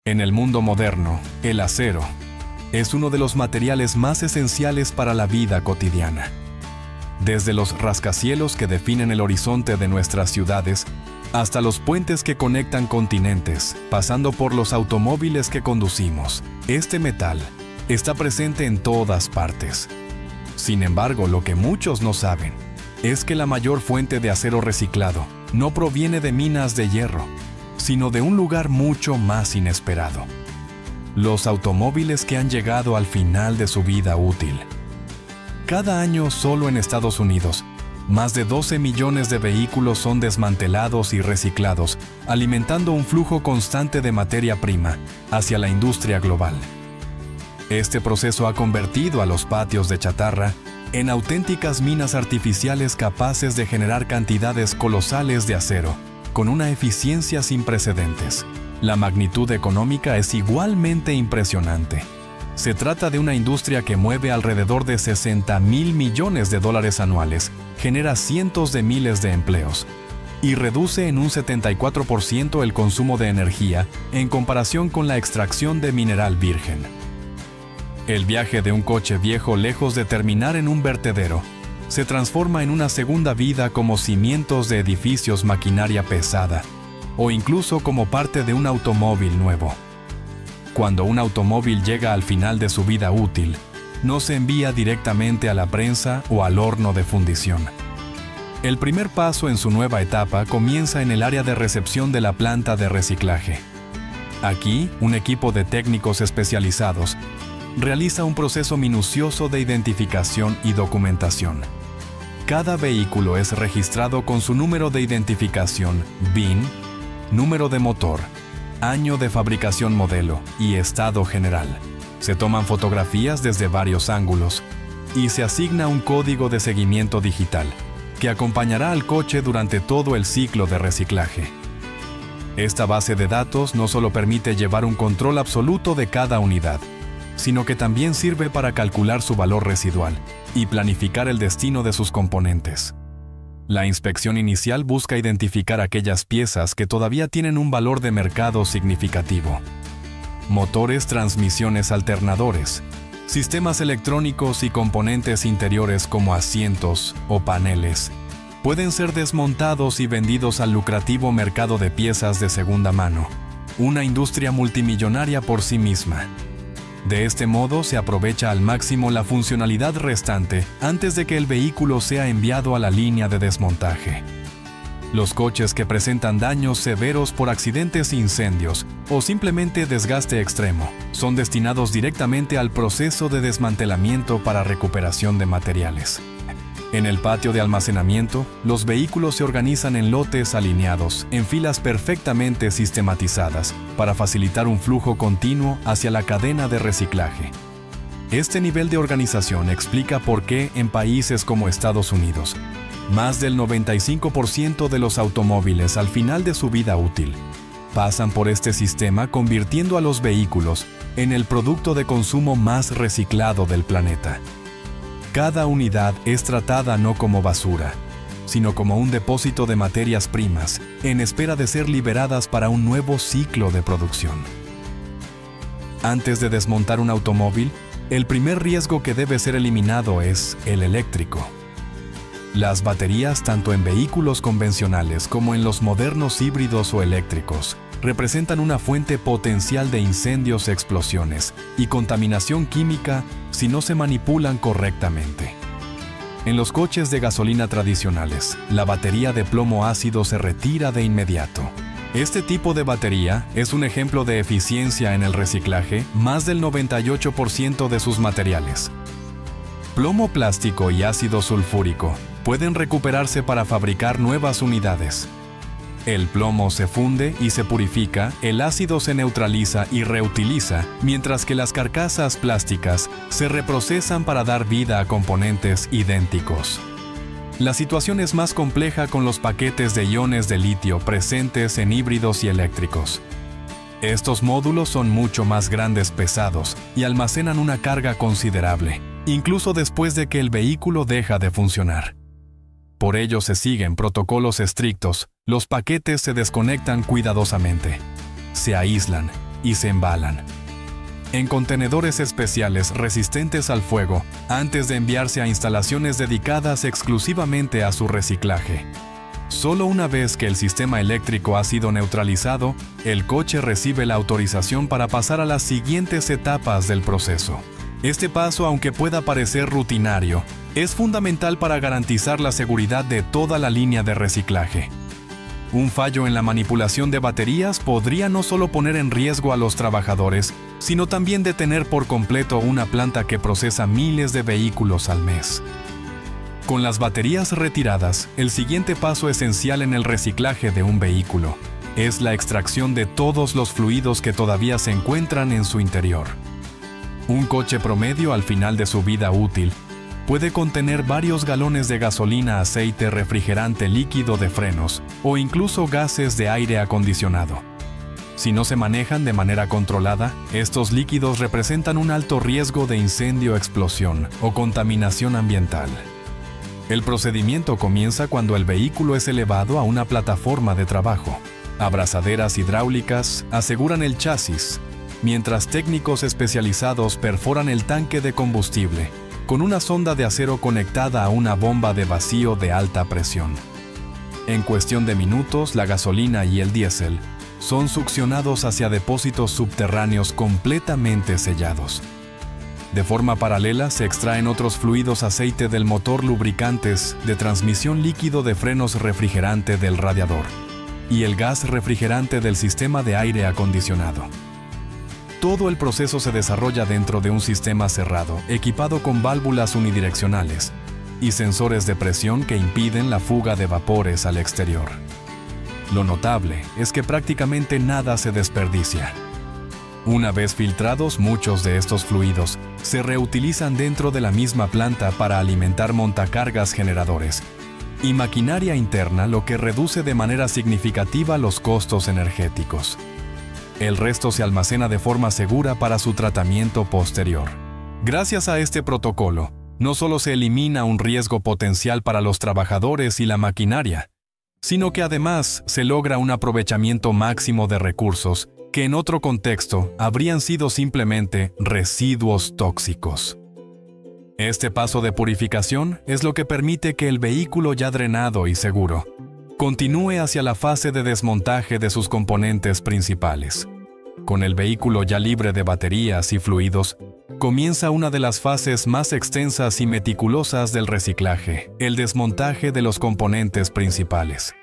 En el mundo moderno, el acero es uno de los materiales más esenciales para la vida cotidiana. Desde los rascacielos que definen el horizonte de nuestras ciudades, hasta los puentes que conectan continentes, pasando por los automóviles que conducimos, este metal está presente en todas partes. Sin embargo, lo que muchos no saben es que la mayor fuente de acero reciclado no proviene de minas de hierro, sino de un lugar mucho más inesperado: los automóviles que han llegado al final de su vida útil. Cada año, solo en Estados Unidos, más de 12 millones de vehículos son desmantelados y reciclados, alimentando un flujo constante de materia prima hacia la industria global. Este proceso ha convertido a los patios de chatarra en auténticas minas artificiales capaces de generar cantidades colosales de acero, con una eficiencia sin precedentes. La magnitud económica es igualmente impresionante. Se trata de una industria que mueve alrededor de 60.000 millones de dólares anuales, genera cientos de miles de empleos y reduce en un 74% el consumo de energía en comparación con la extracción de mineral virgen. El viaje de un coche viejo, lejos de terminar en un vertedero, se transforma en una segunda vida como cimientos de edificios, maquinaria pesada, o incluso como parte de un automóvil nuevo. Cuando un automóvil llega al final de su vida útil, no se envía directamente a la prensa o al horno de fundición. El primer paso en su nueva etapa comienza en el área de recepción de la planta de reciclaje. Aquí, un equipo de técnicos especializados realiza un proceso minucioso de identificación y documentación. Cada vehículo es registrado con su número de identificación, VIN, número de motor, año de fabricación modelo y estado general. Se toman fotografías desde varios ángulos y se asigna un código de seguimiento digital que acompañará al coche durante todo el ciclo de reciclaje. Esta base de datos no solo permite llevar un control absoluto de cada unidad, sino que también sirve para calcular su valor residual y planificar el destino de sus componentes. La inspección inicial busca identificar aquellas piezas que todavía tienen un valor de mercado significativo. Motores, transmisiones, alternadores, sistemas electrónicos y componentes interiores como asientos o paneles pueden ser desmontados y vendidos al lucrativo mercado de piezas de segunda mano, una industria multimillonaria por sí misma. De este modo se aprovecha al máximo la funcionalidad restante antes de que el vehículo sea enviado a la línea de desmontaje. Los coches que presentan daños severos por accidentes, incendios o simplemente desgaste extremo son destinados directamente al proceso de desmantelamiento para recuperación de materiales. En el patio de almacenamiento, los vehículos se organizan en lotes alineados, en filas perfectamente sistematizadas, para facilitar un flujo continuo hacia la cadena de reciclaje. Este nivel de organización explica por qué en países como Estados Unidos, más del 95% de los automóviles al final de su vida útil pasan por este sistema, convirtiendo a los vehículos en el producto de consumo más reciclado del planeta. Cada unidad es tratada no como basura, sino como un depósito de materias primas en espera de ser liberadas para un nuevo ciclo de producción. Antes de desmontar un automóvil, el primer riesgo que debe ser eliminado es el eléctrico. Las baterías, tanto en vehículos convencionales como en los modernos híbridos o eléctricos, representan una fuente potencial de incendios, explosiones y contaminación química si no se manipulan correctamente. En los coches de gasolina tradicionales, la batería de plomo ácido se retira de inmediato. Este tipo de batería es un ejemplo de eficiencia en el reciclaje, más del 98% de sus materiales. Plomo plástico y ácido sulfúrico pueden recuperarse para fabricar nuevas unidades. El plomo se funde y se purifica, el ácido se neutraliza y reutiliza, mientras que las carcasas plásticas se reprocesan para dar vida a componentes idénticos. La situación es más compleja con los paquetes de iones de litio presentes en híbridos y eléctricos. Estos módulos son mucho más grandes, pesados y almacenan una carga considerable, incluso después de que el vehículo deja de funcionar. Por ello se siguen protocolos estrictos, los paquetes se desconectan cuidadosamente, se aíslan y se embalan en contenedores especiales resistentes al fuego antes de enviarse a instalaciones dedicadas exclusivamente a su reciclaje. Solo una vez que el sistema eléctrico ha sido neutralizado, el coche recibe la autorización para pasar a las siguientes etapas del proceso. Este paso, aunque pueda parecer rutinario, es fundamental para garantizar la seguridad de toda la línea de reciclaje. Un fallo en la manipulación de baterías podría no solo poner en riesgo a los trabajadores, sino también detener por completo una planta que procesa miles de vehículos al mes. Con las baterías retiradas, el siguiente paso esencial en el reciclaje de un vehículo es la extracción de todos los fluidos que todavía se encuentran en su interior. Un coche promedio al final de su vida útil puede contener varios galones de gasolina, aceite, refrigerante líquido de frenos o incluso gases de aire acondicionado. Si no se manejan de manera controlada, estos líquidos representan un alto riesgo de incendio, explosión o contaminación ambiental. El procedimiento comienza cuando el vehículo es elevado a una plataforma de trabajo. Abrazaderas hidráulicas aseguran el chasis, mientras técnicos especializados perforan el tanque de combustible con una sonda de acero conectada a una bomba de vacío de alta presión. En cuestión de minutos, la gasolina y el diésel son succionados hacia depósitos subterráneos completamente sellados. De forma paralela se extraen otros fluidos: aceite del motor, lubricantes, de transmisión, líquido de frenos, refrigerante del radiador y el gas refrigerante del sistema de aire acondicionado. Todo el proceso se desarrolla dentro de un sistema cerrado, equipado con válvulas unidireccionales y sensores de presión que impiden la fuga de vapores al exterior. Lo notable es que prácticamente nada se desperdicia. Una vez filtrados, muchos de estos fluidos se reutilizan dentro de la misma planta para alimentar montacargas, generadores y maquinaria interna, lo que reduce de manera significativa los costos energéticos. El resto se almacena de forma segura para su tratamiento posterior. Gracias a este protocolo, no solo se elimina un riesgo potencial para los trabajadores y la maquinaria, sino que además se logra un aprovechamiento máximo de recursos que en otro contexto habrían sido simplemente residuos tóxicos. Este paso de purificación es lo que permite que el vehículo ya drenado y seguro continúe hacia la fase de desmontaje de sus componentes principales. Con el vehículo ya libre de baterías y fluidos, comienza una de las fases más extensas y meticulosas del reciclaje: el desmontaje de los componentes principales.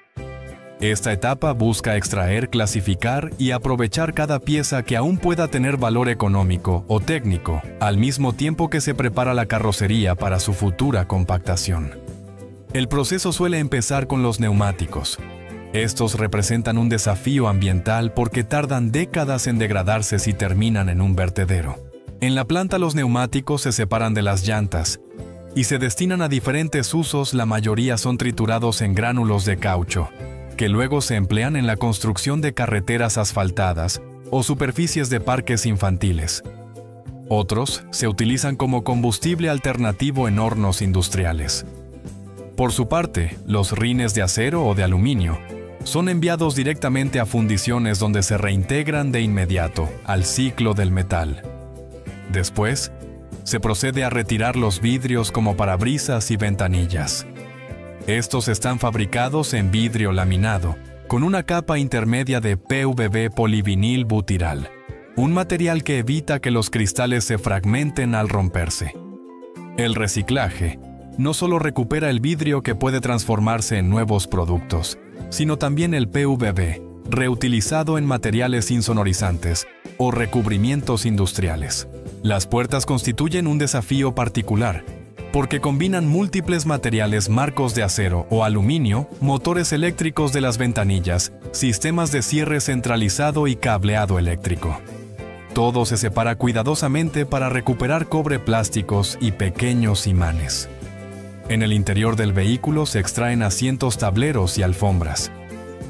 Esta etapa busca extraer, clasificar y aprovechar cada pieza que aún pueda tener valor económico o técnico, al mismo tiempo que se prepara la carrocería para su futura compactación. El proceso suele empezar con los neumáticos. Estos representan un desafío ambiental porque tardan décadas en degradarse si terminan en un vertedero. En la planta, los neumáticos se separan de las llantas y se destinan a diferentes usos. La mayoría son triturados en gránulos de caucho, que luego se emplean en la construcción de carreteras asfaltadas o superficies de parques infantiles. Otros se utilizan como combustible alternativo en hornos industriales. Por su parte, los rines de acero o de aluminio son enviados directamente a fundiciones donde se reintegran de inmediato al ciclo del metal. Después, se procede a retirar los vidrios como parabrisas y ventanillas. Estos están fabricados en vidrio laminado, con una capa intermedia de PVB, polivinil butiral, un material que evita que los cristales se fragmenten al romperse. El reciclaje no solo recupera el vidrio, que puede transformarse en nuevos productos, sino también el PVB, reutilizado en materiales insonorizantes o recubrimientos industriales. Las puertas constituyen un desafío particular, porque combinan múltiples materiales: marcos de acero o aluminio, motores eléctricos de las ventanillas, sistemas de cierre centralizado y cableado eléctrico. Todo se separa cuidadosamente para recuperar cobre, plásticos y pequeños imanes. En el interior del vehículo se extraen asientos, tableros y alfombras.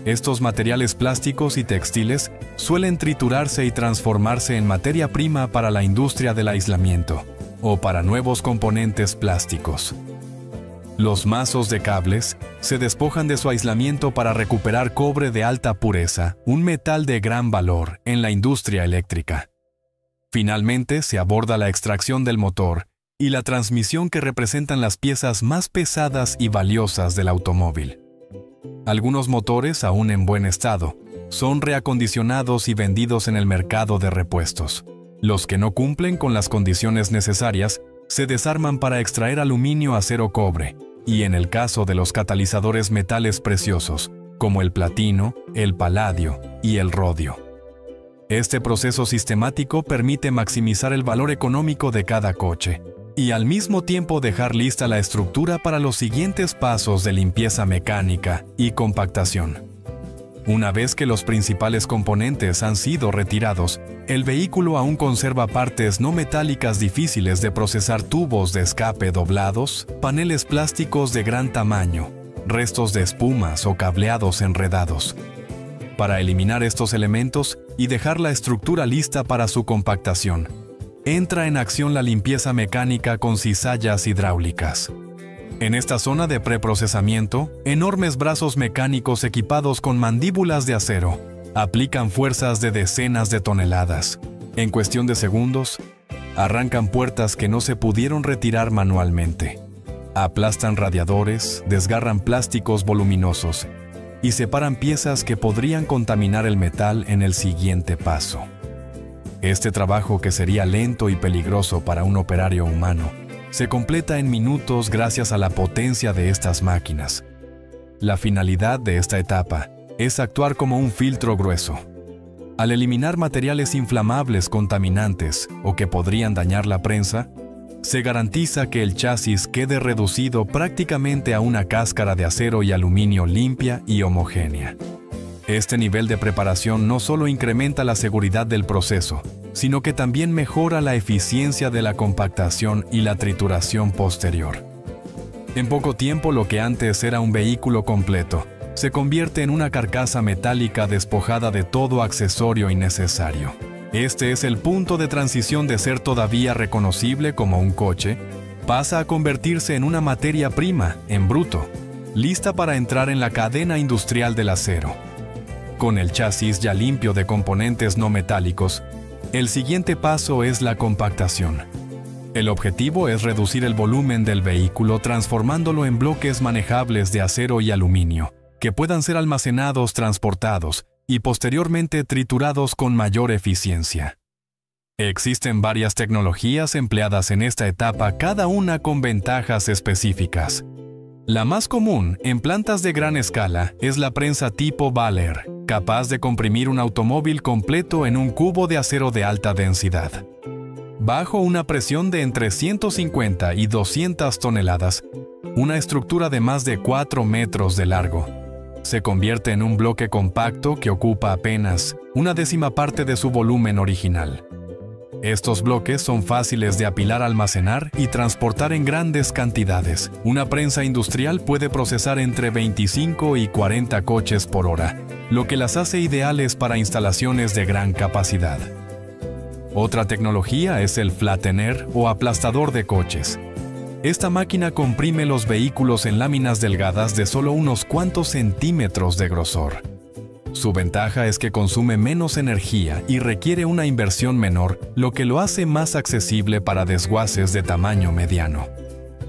Estos materiales plásticos y textiles suelen triturarse y transformarse en materia prima para la industria del aislamiento o para nuevos componentes plásticos. Los mazos de cables se despojan de su aislamiento para recuperar cobre de alta pureza, un metal de gran valor en la industria eléctrica. Finalmente, se aborda la extracción del motor y la transmisión, que representan las piezas más pesadas y valiosas del automóvil. Algunos motores, aún en buen estado, son reacondicionados y vendidos en el mercado de repuestos. Los que no cumplen con las condiciones necesarias se desarman para extraer aluminio, acero, cobre, y en el caso de los catalizadores, metales preciosos, como el platino, el paladio y el rodio. Este proceso sistemático permite maximizar el valor económico de cada coche y al mismo tiempo dejar lista la estructura para los siguientes pasos de limpieza mecánica y compactación. Una vez que los principales componentes han sido retirados, el vehículo aún conserva partes no metálicas difíciles de procesar: tubos de escape doblados, paneles plásticos de gran tamaño, restos de espumas o cableados enredados. Para eliminar estos elementos y dejar la estructura lista para su compactación, entra en acción la limpieza mecánica con cizallas hidráulicas. En esta zona de preprocesamiento, enormes brazos mecánicos equipados con mandíbulas de acero aplican fuerzas de decenas de toneladas. En cuestión de segundos, arrancan puertas que no se pudieron retirar manualmente. Aplastan radiadores, desgarran plásticos voluminosos y separan piezas que podrían contaminar el metal en el siguiente paso. Este trabajo, que sería lento y peligroso para un operario humano, se completa en minutos gracias a la potencia de estas máquinas. La finalidad de esta etapa es actuar como un filtro grueso. Al eliminar materiales inflamables, contaminantes o que podrían dañar la prensa, se garantiza que el chasis quede reducido prácticamente a una cáscara de acero y aluminio limpia y homogénea. Este nivel de preparación no solo incrementa la seguridad del proceso, sino que también mejora la eficiencia de la compactación y la trituración posterior. En poco tiempo, lo que antes era un vehículo completo se convierte en una carcasa metálica despojada de todo accesorio innecesario. Este es el punto de transición de ser todavía reconocible como un coche, pasa a convertirse en una materia prima, en bruto, lista para entrar en la cadena industrial del acero. Con el chasis ya limpio de componentes no metálicos, el siguiente paso es la compactación. El objetivo es reducir el volumen del vehículo transformándolo en bloques manejables de acero y aluminio, que puedan ser almacenados, transportados y posteriormente triturados con mayor eficiencia. Existen varias tecnologías empleadas en esta etapa, cada una con ventajas específicas. La más común en plantas de gran escala es la prensa tipo Baller, capaz de comprimir un automóvil completo en un cubo de acero de alta densidad. Bajo una presión de entre 150 y 200 toneladas, una estructura de más de 4 metros de largo se convierte en un bloque compacto que ocupa apenas una décima parte de su volumen original. Estos bloques son fáciles de apilar, almacenar y transportar en grandes cantidades. Una prensa industrial puede procesar entre 25 y 40 coches por hora, lo que las hace ideales para instalaciones de gran capacidad. Otra tecnología es el flattener o aplastador de coches. Esta máquina comprime los vehículos en láminas delgadas de solo unos cuantos centímetros de grosor. Su ventaja es que consume menos energía y requiere una inversión menor, lo que lo hace más accesible para desguaces de tamaño mediano.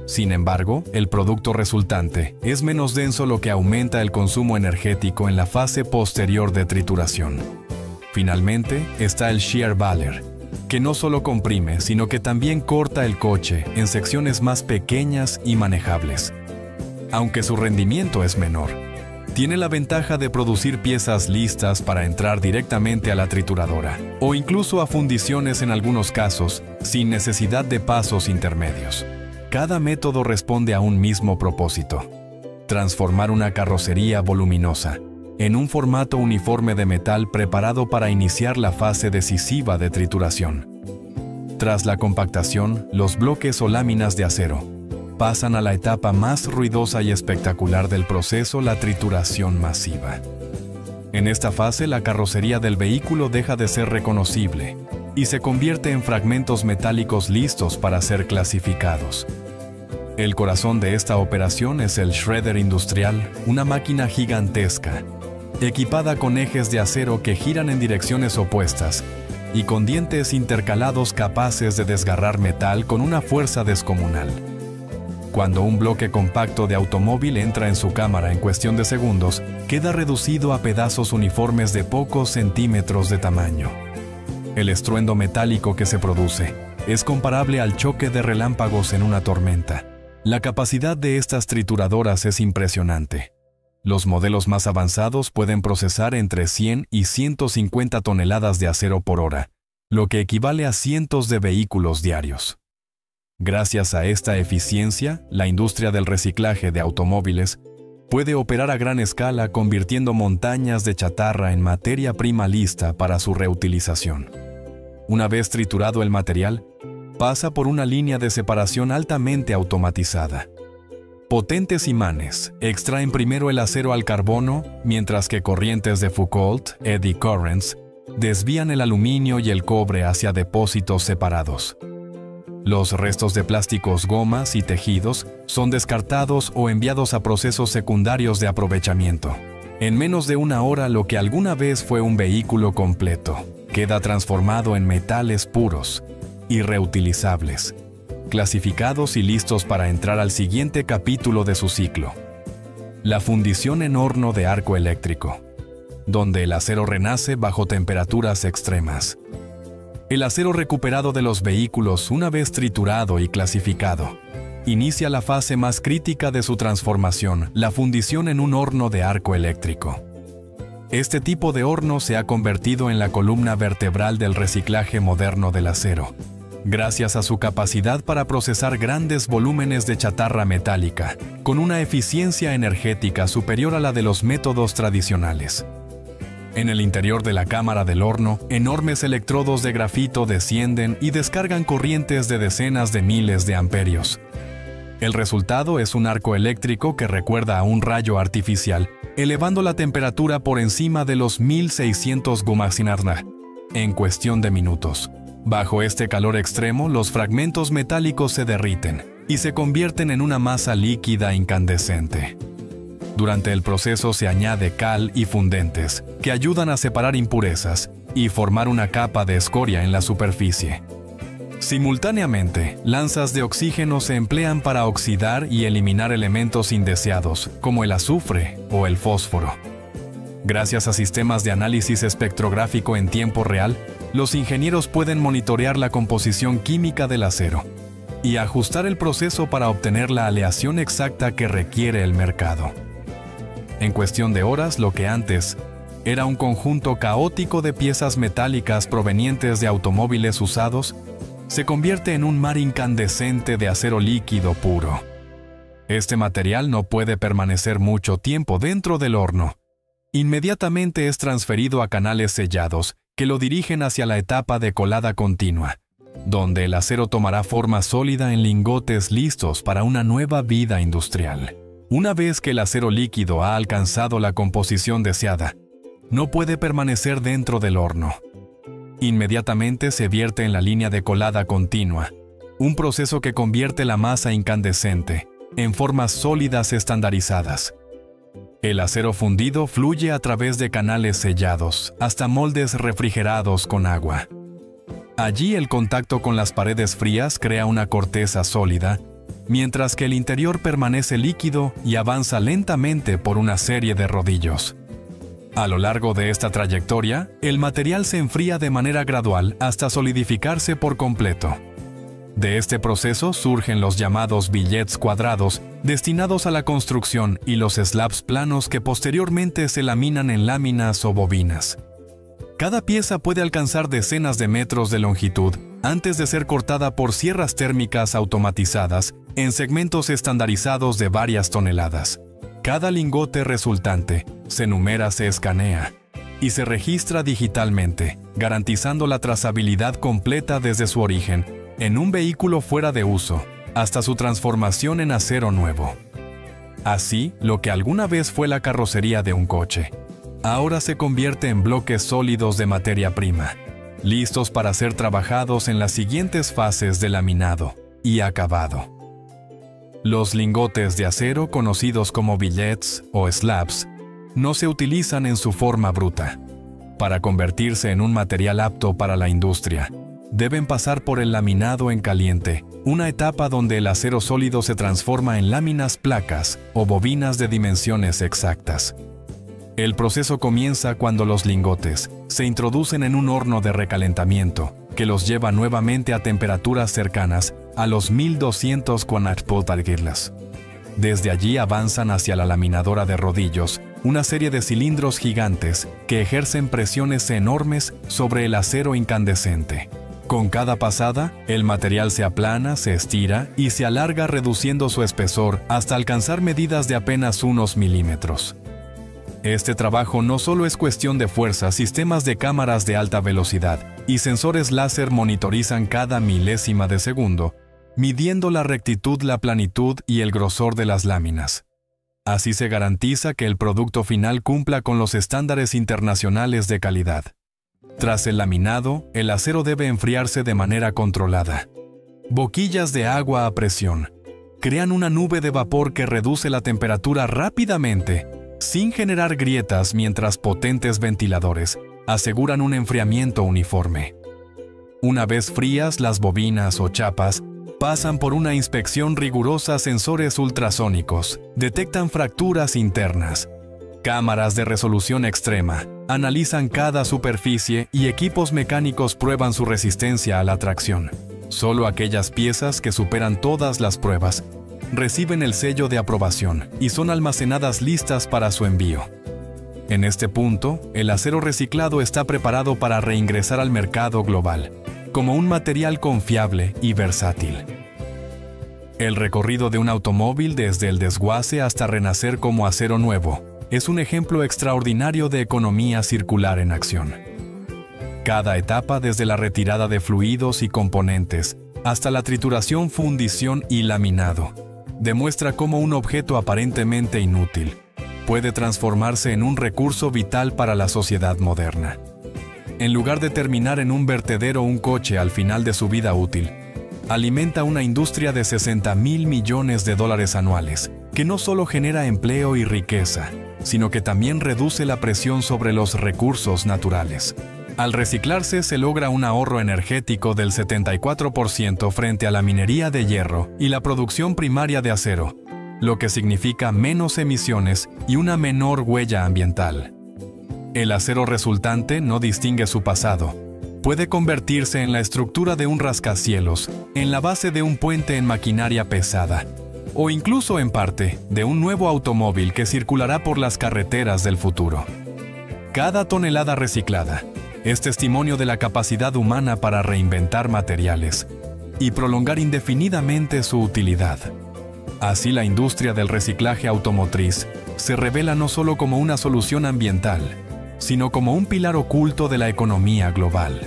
Sin embargo, el producto resultante es menos denso, lo que aumenta el consumo energético en la fase posterior de trituración. Finalmente, está el shear baler, que no solo comprime, sino que también corta el coche en secciones más pequeñas y manejables. Aunque su rendimiento es menor, tiene la ventaja de producir piezas listas para entrar directamente a la trituradora, o incluso a fundiciones en algunos casos, sin necesidad de pasos intermedios. Cada método responde a un mismo propósito: transformar una carrocería voluminosa en un formato uniforme de metal preparado para iniciar la fase decisiva de trituración. Tras la compactación, los bloques o láminas de acero pasan a la etapa más ruidosa y espectacular del proceso, la trituración masiva. En esta fase, la carrocería del vehículo deja de ser reconocible y se convierte en fragmentos metálicos listos para ser clasificados. El corazón de esta operación es el shredder industrial, una máquina gigantesca, equipada con ejes de acero que giran en direcciones opuestas y con dientes intercalados capaces de desgarrar metal con una fuerza descomunal. Cuando un bloque compacto de automóvil entra en su cámara en cuestión de segundos, queda reducido a pedazos uniformes de pocos centímetros de tamaño. El estruendo metálico que se produce es comparable al choque de relámpagos en una tormenta. La capacidad de estas trituradoras es impresionante. Los modelos más avanzados pueden procesar entre 100 y 150 toneladas de acero por hora, lo que equivale a cientos de vehículos diarios. Gracias a esta eficiencia, la industria del reciclaje de automóviles puede operar a gran escala convirtiendo montañas de chatarra en materia prima lista para su reutilización. Una vez triturado el material, pasa por una línea de separación altamente automatizada. Potentes imanes extraen primero el acero al carbono, mientras que corrientes de Foucault, eddy currents, desvían el aluminio y el cobre hacia depósitos separados. Los restos de plásticos, gomas y tejidos son descartados o enviados a procesos secundarios de aprovechamiento. En menos de una hora, lo que alguna vez fue un vehículo completo queda transformado en metales puros y reutilizables, clasificados y listos para entrar al siguiente capítulo de su ciclo: la fundición en horno de arco eléctrico, donde el acero renace bajo temperaturas extremas. El acero recuperado de los vehículos, una vez triturado y clasificado, inicia la fase más crítica de su transformación, la fundición en un horno de arco eléctrico. Este tipo de horno se ha convertido en la columna vertebral del reciclaje moderno del acero, gracias a su capacidad para procesar grandes volúmenes de chatarra metálica, con una eficiencia energética superior a la de los métodos tradicionales. En el interior de la cámara del horno, enormes electrodos de grafito descienden y descargan corrientes de decenas de miles de amperios. El resultado es un arco eléctrico que recuerda a un rayo artificial, elevando la temperatura por encima de los 1600 Gumaxinarna en cuestión de minutos. Bajo este calor extremo, los fragmentos metálicos se derriten y se convierten en una masa líquida incandescente. Durante el proceso se añade cal y fundentes, que ayudan a separar impurezas y formar una capa de escoria en la superficie. Simultáneamente, lanzas de oxígeno se emplean para oxidar y eliminar elementos indeseados, como el azufre o el fósforo. Gracias a sistemas de análisis espectrográfico en tiempo real, los ingenieros pueden monitorear la composición química del acero y ajustar el proceso para obtener la aleación exacta que requiere el mercado. En cuestión de horas, lo que antes era un conjunto caótico de piezas metálicas provenientes de automóviles usados, se convierte en un mar incandescente de acero líquido puro. Este material no puede permanecer mucho tiempo dentro del horno. Inmediatamente es transferido a canales sellados que lo dirigen hacia la etapa de colada continua, donde el acero tomará forma sólida en lingotes listos para una nueva vida industrial. Una vez que el acero líquido ha alcanzado la composición deseada, no puede permanecer dentro del horno. Inmediatamente se vierte en la línea de colada continua, un proceso que convierte la masa incandescente en formas sólidas estandarizadas. El acero fundido fluye a través de canales sellados hasta moldes refrigerados con agua. Allí el contacto con las paredes frías crea una corteza sólida, mientras que el interior permanece líquido y avanza lentamente por una serie de rodillos. A lo largo de esta trayectoria, el material se enfría de manera gradual hasta solidificarse por completo. De este proceso surgen los llamados billets cuadrados, destinados a la construcción, y los slabs planos que posteriormente se laminan en láminas o bobinas. Cada pieza puede alcanzar decenas de metros de longitud antes de ser cortada por sierras térmicas automatizadas en segmentos estandarizados de varias toneladas. Cada lingote resultante se numera, se escanea y se registra digitalmente, garantizando la trazabilidad completa desde su origen en un vehículo fuera de uso hasta su transformación en acero nuevo. Así, lo que alguna vez fue la carrocería de un coche, ahora se convierte en bloques sólidos de materia prima, listos para ser trabajados en las siguientes fases de laminado y acabado. Los lingotes de acero, conocidos como billets o slabs, no se utilizan en su forma bruta. Para convertirse en un material apto para la industria, deben pasar por el laminado en caliente, una etapa donde el acero sólido se transforma en láminas placas o bobinas de dimensiones exactas. El proceso comienza cuando los lingotes se introducen en un horno de recalentamiento, que los lleva nuevamente a temperaturas cercanas a los 1200 . Desde allí avanzan hacia la laminadora de rodillos, una serie de cilindros gigantes que ejercen presiones enormes sobre el acero incandescente. Con cada pasada, el material se aplana, se estira y se alarga, reduciendo su espesor hasta alcanzar medidas de apenas unos milímetros. Este trabajo no solo es cuestión de fuerza. Sistemas de cámaras de alta velocidad y sensores láser monitorizan cada milésima de segundo, midiendo la rectitud, la planitud y el grosor de las láminas. Así se garantiza que el producto final cumpla con los estándares internacionales de calidad. Tras el laminado, el acero debe enfriarse de manera controlada. Boquillas de agua a presión crean una nube de vapor que reduce la temperatura rápidamente, sin generar grietas, mientras potentes ventiladores aseguran un enfriamiento uniforme. Una vez frías, las bobinas o chapas pasan por una inspección rigurosa. Sensores ultrasónicos detectan fracturas internas. Cámaras de resolución extrema analizan cada superficie y equipos mecánicos prueban su resistencia a la tracción. Solo aquellas piezas que superan todas las pruebas reciben el sello de aprobación y son almacenadas listas para su envío. En este punto, el acero reciclado está preparado para reingresar al mercado global, como un material confiable y versátil. El recorrido de un automóvil desde el desguace hasta renacer como acero nuevo es un ejemplo extraordinario de economía circular en acción. Cada etapa, desde la retirada de fluidos y componentes hasta la trituración, fundición y laminado, demuestra cómo un objeto aparentemente inútil puede transformarse en un recurso vital para la sociedad moderna. En lugar de terminar en un vertedero, un coche al final de su vida útil alimenta una industria de $60.000 millones anuales, que no solo genera empleo y riqueza, sino que también reduce la presión sobre los recursos naturales. Al reciclarse, se logra un ahorro energético del 74% frente a la minería de hierro y la producción primaria de acero, lo que significa menos emisiones y una menor huella ambiental. El acero resultante no distingue su pasado. Puede convertirse en la estructura de un rascacielos, en la base de un puente, en maquinaria pesada, o incluso en parte de un nuevo automóvil que circulará por las carreteras del futuro. Cada tonelada reciclada es testimonio de la capacidad humana para reinventar materiales y prolongar indefinidamente su utilidad. Así, la industria del reciclaje automotriz se revela no solo como una solución ambiental, sino como un pilar oculto de la economía global.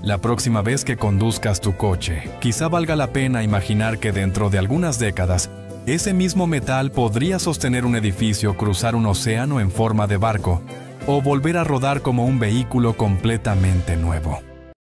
La próxima vez que conduzcas tu coche, quizá valga la pena imaginar que dentro de algunas décadas, ese mismo metal podría sostener un edificio, cruzar un océano en forma de barco, o volver a rodar como un vehículo completamente nuevo.